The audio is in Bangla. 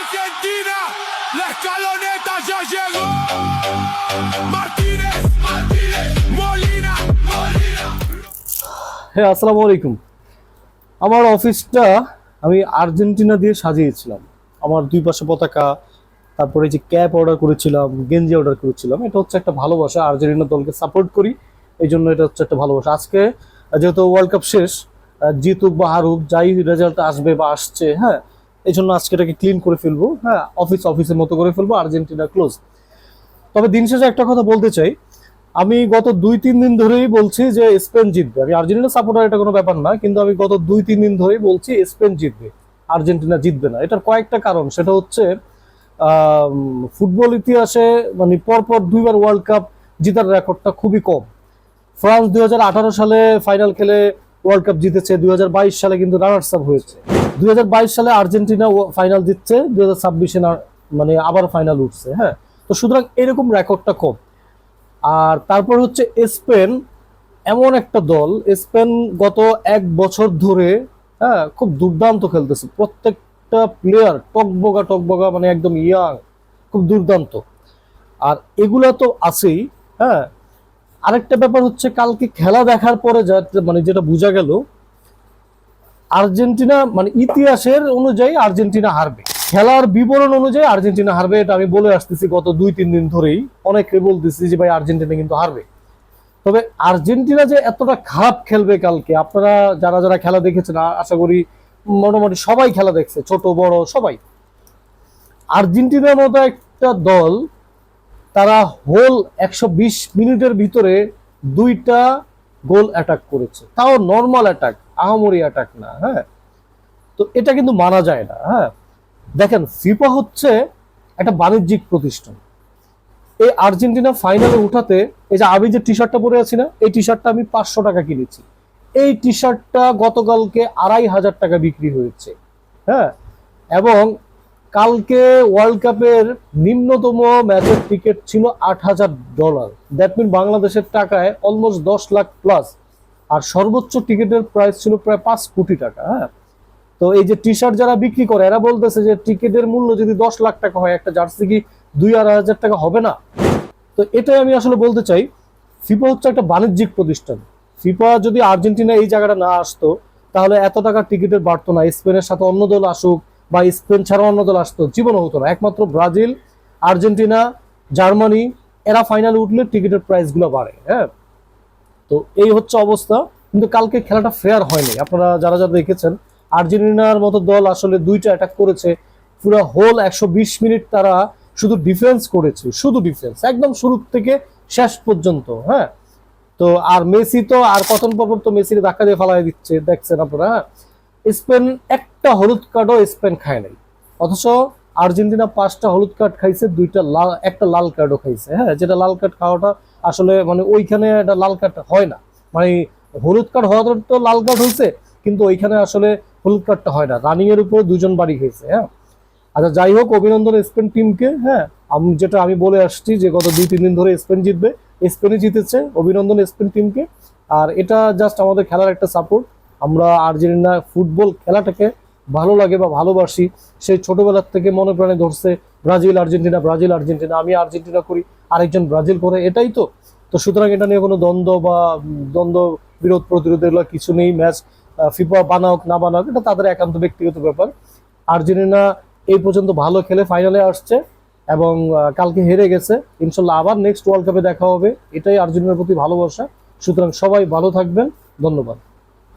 Argentina, la escaloneta ya llegó. Martínez, Martínez, Molina, Molina. হ্যাঁ, আসসালামু আলাইকুম। আমার অফিসটা আমি আর্জেন্টিনা দিয়ে সাজিয়েছিলাম। আমার দুই পাশে পতাকা, তারপরে যে ক্যাপ অর্ডার করেছিলাম, গেঞ্জি অর্ডার করেছিলাম। এটা হচ্ছে একটা ভালোবাসা, আর্জেন্টিনা দলকে সাপোর্ট করি, এই জন্য এটা হচ্ছে একটা ভালোবাসা। আজকে যেহেতু ওয়ার্ল্ড কাপ শেষ, জিতুক বা হারুক, যাই রেজাল্ট আসবে বা আসছে, হ্যাঁ, এই জন্য আজকে এটাকে ক্লিন করে ফেলবো। হ্যাঁ, অফিসের মতো করে ফেলবো, আর্জেন্টিনা ক্লোজ। তবে দিন শেষে একটা কথা বলতে চাই, আমি গত 2-3 দিন ধরেই বলছি যে স্পেন জিতবে। আমি আর্জেন্টিনা সাপোর্টার, এটা কোনো ব্যাপার না, কিন্তু আমি গত 2-3 দিন ধরেই বলছি স্পেন জিতবে, আর্জেন্টিনা জিতবে না। এটার কয়েকটা কারণ। সেটা হচ্ছে ফুটবল ইতিহাসে মানে পরপর দুইবার ওয়ার্ল্ড কাপ জিতার রেকর্ডটা খুবই কম। ফ্রান্স 2018 সালে ফাইনাল খেলে ওয়ার্ল্ড কাপ জিতেছে, 2022 সালে কিন্তু রানার্স আপ হয়েছে। 2022 সালে আর্জেন্টিনা ফাইনাল জিতছে, 2026-এ মানে আবার ফাইনাল উঠছে। হ্যাঁ, তো সুতরাং এরকম রেকর্ডটা কম। আর তারপর হচ্ছে স্পেন এমন একটা দল, স্পেন গত 1 বছর ধরে, হ্যাঁ, খুব দুর্দান্ত খেলতেছে। প্রত্যেকটা প্লেয়ার টকবগা মানে একদম ইয়াং, খুব দুর্দান্ত। আর এগুলা তো আছেই। হ্যাঁ, আরেকটা ব্যাপার হচ্ছে কালকে খেলা দেখার পরে মানে যেটা বোঝা গেল, আর্জেন্টিনা মানে ইতিহাসের অনুযায়ী আর্জেন্টিনা হারবে, খেলার বিবরণ অনুযায়ী আর্জেন্টিনা হারবে। এটা আমি বলে আসতেছি গত 2-3 দিন ধরেই, অনেকে বলতেছি যে ভাই আর্জেন্টিনা কিন্তু হারবে। তবে আর্জেন্টিনা যে এতটা খারাপ খেলবে কালকে, আপনারা যারা যারা খেলা দেখেছেন, আশা করি মোটামুটি সবাই খেলা দেখছে, ছোট বড় সবাই। আর্জেন্টিনার মতো একটা দল, তারা হোল 120 মিনিটের ভিতরে 2টা গোল অ্যাটাক করেছে, তাও নর্মাল অ্যাটাক, আহামরি অ্যাটাক না। হ্যাঁ, তো এটা কিন্তু মানা যায় না। হ্যাঁ, দেখেন, ফিফা হচ্ছে একটা বাণিজ্যিক প্রতিষ্ঠান। এই আর্জেন্টিনা ফাইনালে উঠাতে, এই যে আমি যে টি শার্টটা পরে আছি না, এই টি শার্টটা আমি 500 টাকা কিনেছি। এই টি শার্টটা গতকালকে 2500 টাকা বিক্রি হয়েছে। হ্যাঁ, এবং কালকে ওয়ার্ল্ড কাপের নিম্নতম ম্যাচের টিকিট ছিল $8000। দ্যাট মিন বাংলাদেশের টাকায় অলমোস্ট 10 লাখ প্লাস। আর সর্বোচ্চ টিকিটের প্রাইস ছিল প্রায় 5 কোটি টাকা। হ্যাঁ, তো এই যে টি শার্ট যারা বিক্রি করে, এরা বলতেছে যে টিকিটের মূল্য যদি 10 লাখ টাকা হয়, একটা জার্সি কি 2-2.5 টাকা হবে না? তো এটাই আমি আসলে বলতে চাই, ফিফা হচ্ছে একটা বাণিজ্যিক প্রতিষ্ঠান। ফিফা যদি আর্জেন্টিনা এই জায়গাটা না আসতো, তাহলে এত টাকা টিকিটের বাড়তো না। স্পেনের সাথে অন্য দল আসুক বা স্পেন ছাড়া অন্য দল আসতো, জীবনও হতো না। একমাত্র ব্রাজিল, আর্জেন্টিনা, জার্মানি, এরা ফাইনালে উঠলে টিকিটের প্রাইস গুলো বাড়ে। হ্যাঁ, তো এই হচ্ছে অবস্থা। কিন্তু কালকে খেলাটা ফেয়ার হয়নি। আপনারা যারা যারা দেখেছেন, আর্জেন্টিনার মতো দল আসলে 2টা অ্যাটাক করেছে, পুরো হোল 120 মিনিট তারা শুধু ডিফেন্স করেছে, শুধু ডিফেন্স একদম শুরু থেকে শেষ পর্যন্ত। হ্যাঁ, তো আর মেসি তো আর পতন পর্ব তো মেসির ধাক্কা দিয়ে ফালাই দিচ্ছে, দেখছেন আপনারা। স্পেন একটা হলুদ কার্ডও স্পেন খায় নাই, অথচ আর্জেন্টিনা 5টা হলুদ কার্ড খাইছে, 2টা লাল, একটা লাল কার্ডও খাইছে। হ্যাঁ, যেটা লাল কার্ড খাওয়াটা আসলে মানে ওইখানে একটা লাল কার্ড হয় না, মানে হলুদ কার্ড হওয়ার তো লাল কার্ড হয়েছে, কিন্তু ওইখানে আসলে হলুদ কার্ডটা হয় না। রানিং এর উপর 2জন বাড়ি খেয়েছে। হ্যাঁ, আচ্ছা, যাই হোক, অভিনন্দন স্পেন টিমকে। হ্যাঁ, যেটা আমি বলে আসছি যে গত 2-3 দিন ধরে স্পেন জিতবে, স্পেনই জিতেছে, অভিনন্দন স্পেন টিমকে। আর এটা জাস্ট আমাদের খেলার একটা সাপোর্ট। আমরা আর্জেন্টিনা ফুটবল খেলাটাকে ভালো লাগে বা ভালোবাসি, সেই ছোটবেলার থেকে মনে প্রাণে ধরছে ব্রাজিল আর্জেন্টিনা, ব্রাজিল আর্জেন্টিনা। আমি আর্জেন্টিনা করি, আরেকজন ব্রাজিল করে, এটাই তো। তো সুতরাং এটা নিয়ে কোনো দ্বন্দ্ব বিরোধ প্রতিরোধ এগুলো কিছু নেই। ম্যাচ ফিফা বানাওক না বানাওক, এটা তাদের একান্ত ব্যক্তিগত ব্যাপার। আর্জেন্টিনা এই পর্যন্ত ভালো খেলে ফাইনালে আসছে এবং কালকে হেরে গেছে। ইনশাল্লাহ আবার নেক্সট ওয়ার্ল্ড কাপে দেখা হবে, এটাই আর্জেন্টিনার প্রতি ভালোবাসা। সুতরাং সবাই ভালো থাকবেন, ধন্যবাদ।